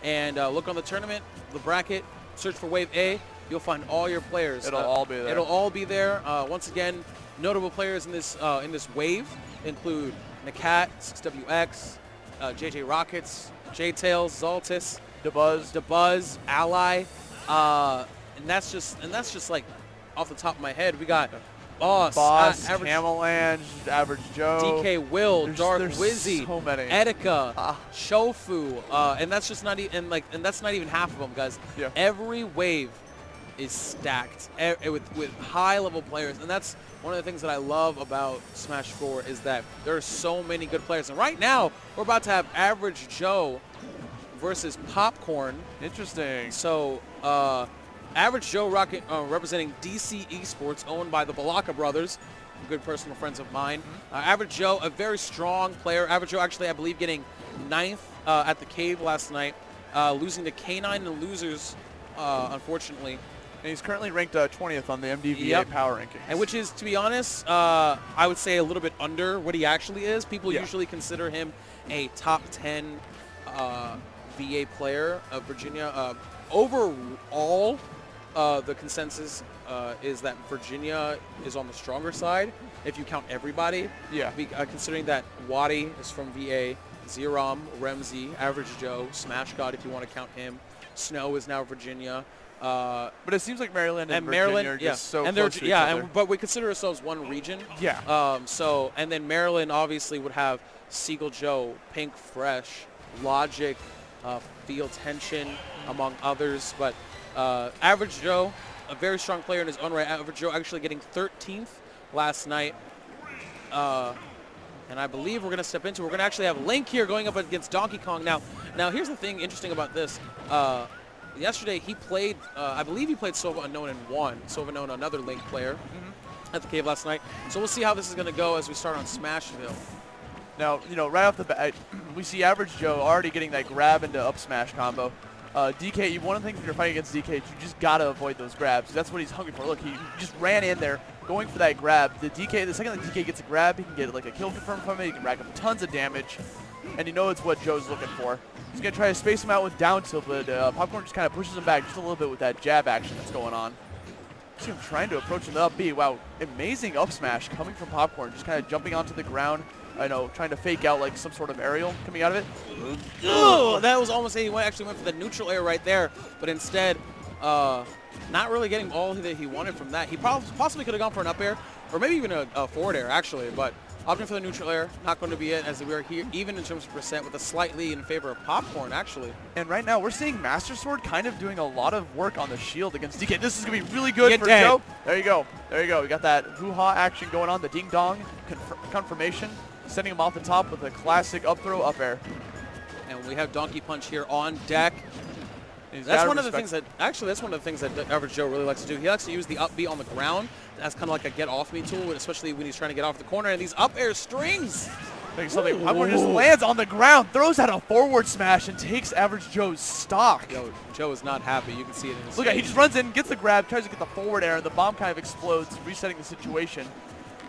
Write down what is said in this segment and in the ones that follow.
and look on the tournament, the bracket, search for Wave A. You'll find all your players. It'll all be there. It'll all be there. Once again, notable players in this wave include Nakat, 6WX, JJ Rockets, J-Tails, Zaltis, DeBuzz, Ally, and that's just like off the top of my head. We got Boss, Hamalange, Average Joe, DK Will, Dark there's Wizzy, so many. Etika, Shofu, and that's just not even and that's not even half of them, guys. Yeah. Every wave is stacked with high-level players, and that's one of the things that I love about Smash 4 is that there are so many good players. And right now, we're about to have Average Joe versus Popcorn. Interesting. So, Average Joe representing DC Esports, owned by the Balaka brothers, good personal friends of mine. Average Joe, a very strong player. Average Joe actually, I believe, getting 9th at the Cave last night, losing to K9 and Losers, unfortunately. And he's currently ranked 20th on the MDVA power rankings. And which is, to be honest, I would say a little bit under what he actually is. People usually consider him a top 10 VA player of Virginia. Overall, the consensus is that Virginia is on the stronger side if you count everybody. Yeah. Considering that Wadi is from VA, Zerom, Remzi, Average Joe, Smash God if you want to count him. Snow is now Virginia. But it seems like Maryland and Virginia are just so close to each other. But we consider ourselves one region. Yeah. And then Maryland obviously would have Seagull Joe, Pink Fresh, Logic, Feel Tension, among others. But Average Joe, a very strong player in his own right. Average Joe actually getting 13th last night. And I believe we're going to step into, we're going to actually have Link here going up against Donkey Kong. Now here's the thing interesting about this. Yesterday he played, I believe he played Sova Unknown and won. Sova Unknown, another Link player at the Cave last night. So we'll see how this is going to go as we start on Smashville. Now, right off the bat, we see Average Joe already getting that grab into up smash combo. DK, one of the things when you're fighting against DK, you just got to avoid those grabs. That's what he's hungry for. Look, he just ran in there going for that grab. The second that DK gets a grab, he can get like a kill confirm from it. He can rack up tons of damage. And you know it's what Joe's looking for. He's going to try to space him out with down tilt, but Popcorn just kind of pushes him back just a little bit with that jab action that's going on. See him trying to approach the up B. Wow, amazing up smash coming from Popcorn, just kind of jumping onto the ground. I know, trying to fake out like some sort of aerial coming out of it. Oh, that was almost, he actually went for the neutral air right there, but instead, not really getting all that he wanted from that. He possibly could have gone for an up air, or maybe even a forward air actually, but opting for the neutral air, not going to be it, as we are here, even in terms of percent, with a slight lead in favor of Popcorn, actually. And right now, we're seeing Master Sword kind of doing a lot of work on the shield against DK. This is going to be really good for Joe. There you go. There you go. We got that hoo-ha action going on, the ding-dong confirmation, sending him off the top with a classic up throw, up air. And we have Donkey Punch here on deck. That's one of the things that Average Joe really likes to do. He likes to use the up B on the ground as kind of like a get off me tool, especially when he's trying to get off the corner. And these up air strings. Popcorn just lands on the ground, throws out a forward smash, and takes Average Joe's stock. Yo, Joe is not happy. You can see it in his face. Look, he just runs in, gets the grab, tries to get the forward air, and the bomb kind of explodes, resetting the situation.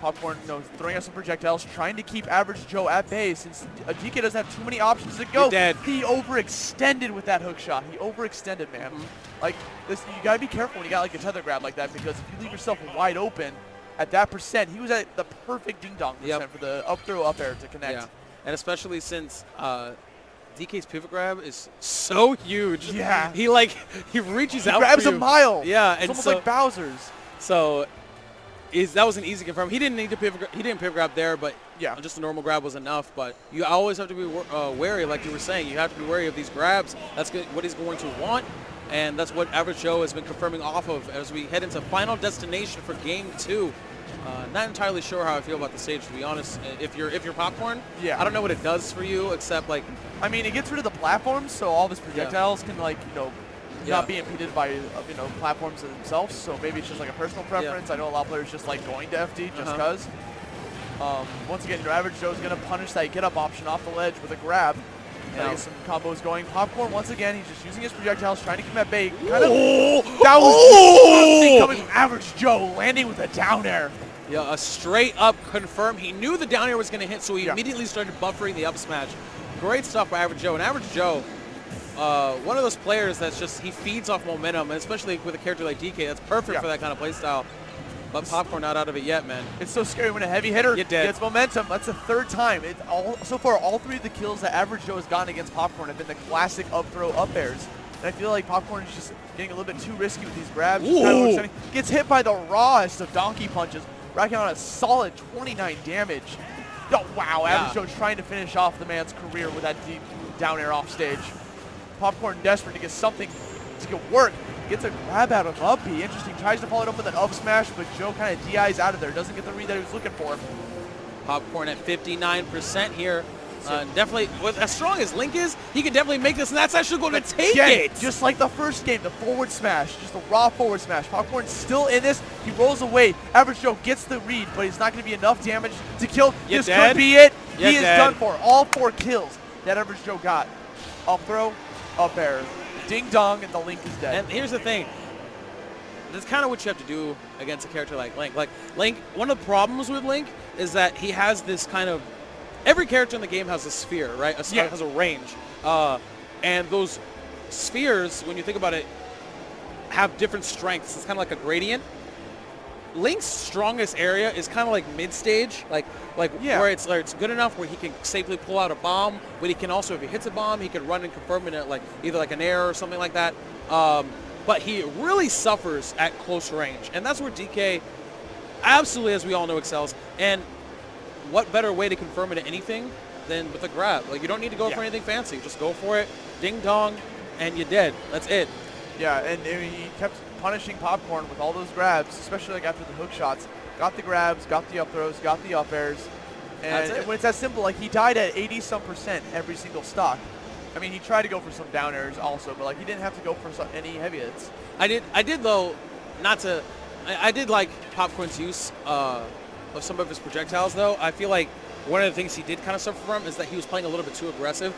Popcorn, throwing out some projectiles, trying to keep Average Joe at bay since DK doesn't have too many options to go. He overextended with that hook shot. He overextended, man. Like this, you gotta be careful when you got like a tether grab like that, because if you leave yourself wide open at that percent, he was at the perfect ding dong percent for the up throw up air to connect. Yeah, and especially since DK's pivot grab is so huge. Yeah, he reaches out. Grabs a mile. Yeah, it's almost like Bowser's. So. That was an easy confirm. He didn't need to pivot. He didn't pivot grab there, but just a normal grab was enough. But you always have to be wary, like you were saying. You have to be wary of these grabs. That's what he's going to want, and that's what Average Joe has been confirming off of as we head into final destination for Game 2. Not entirely sure how I feel about the stage, to be honest. If you're Popcorn, I don't know what it does for you, except like, I mean, it gets rid of the platforms, so all of his projectiles can not be impeded by platforms themselves, so maybe it's just like a personal preference. I know a lot of players just like going to FD just because. Once again, Average Joe's going to punish that get up option off the ledge with a grab. Get some combos going. Popcorn, once again, he's just using his projectiles, trying to keep him at bay. That was coming from Average Joe, landing with a down air. Yeah, a straight up confirm. He knew the down air was going to hit, so he immediately started buffering the up smash. Great stuff by Average Joe. And Average Joe, one of those players that's just, he feeds off momentum, and especially with a character like DK, that's perfect for that kind of play style. But Popcorn not out of it yet, man. It's so scary when a heavy hitter gets momentum. That's the third time. So far, all 3 of the kills that Average Joe has gotten against Popcorn have been the classic up throw up airs. And I feel like Popcorn is just getting a little bit too risky with these grabs. Gets hit by the rawest of donkey punches, racking on a solid 29 damage. Oh, wow, Average Joe trying to finish off the man's career with that deep down air off stage. Popcorn desperate to get something to get work. Gets a grab out of up B. Interesting. Tries to follow it up with an up smash, but Joe kind of DIs out of there. Doesn't get the read that he was looking for. Popcorn at 59% here. Definitely, with as strong as Link is, he can definitely make this, and that's actually going to take it. Just like the first game, the forward smash, just a raw forward smash. Popcorn's still in this. He rolls away. Average Joe gets the read, but he's not going to be enough damage to kill. This could be it. He is done for. All 4 kills that Average Joe got. Up throw, up air. Ding dong, and the Link is dead. And here's the thing. That's kind of what you have to do against a character like Link. Like, Link, one of the problems with Link is that he has this kind of, every character in the game has a sphere, right? Has a range. And those spheres, when you think about it, have different strengths. It's kind of like a gradient. Link's strongest area is kind of like mid-stage, where it's good enough where he can safely pull out a bomb, but he can also, if he hits a bomb, he can run and confirm it at either like an air or something like that. But he really suffers at close range, and that's where DK absolutely, as we all know, excels. And what better way to confirm it at anything than with a grab? Like, you don't need to go for anything fancy. Just go for it, ding dong, and you're dead. That's it. Yeah, and he kept punishing Popcorn with all those grabs, especially like after the hook shots. Got the grabs, got the up throws, got the up airs. And when it's that simple, like, he died at 80-some% every single stock. I mean, he tried to go for some down airs also, but he didn't have to go for any heavy hits. I did though, I did like Popcorn's use of some of his projectiles though. I feel like one of the things he did kind of suffer from is that he was playing a little bit too aggressive.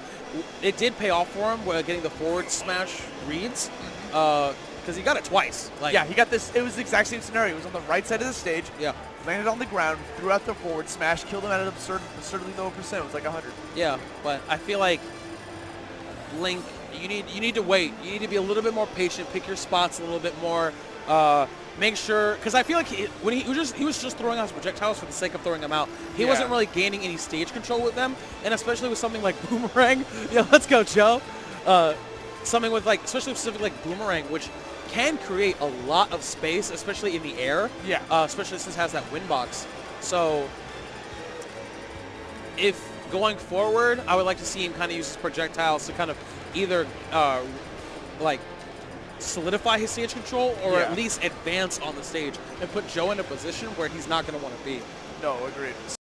It did pay off for him with getting the forward smash reads, because he got it twice. He got this. It was the exact same scenario. He was on the right side of the stage. Yeah. Landed on the ground, threw out the forward smash, killed him at an absurdly low percent. It was like 100. Yeah, but I feel like Link, you need to wait. You need to be a little bit more patient. Pick your spots a little bit more. Make sure, because I feel like when he was just throwing out his projectiles for the sake of throwing them out. He wasn't really gaining any stage control with them, and especially with something like Boomerang. Yeah, let's go, Joe. Something with especially specifically like Boomerang, which can create a lot of space, especially in the air. Yeah. Especially since it has that wind box. So if going forward, I would like to see him kind of use his projectiles to kind of either solidify his stage control or at least advance on the stage and put Joe in a position where he's not going to want to be. No, agreed.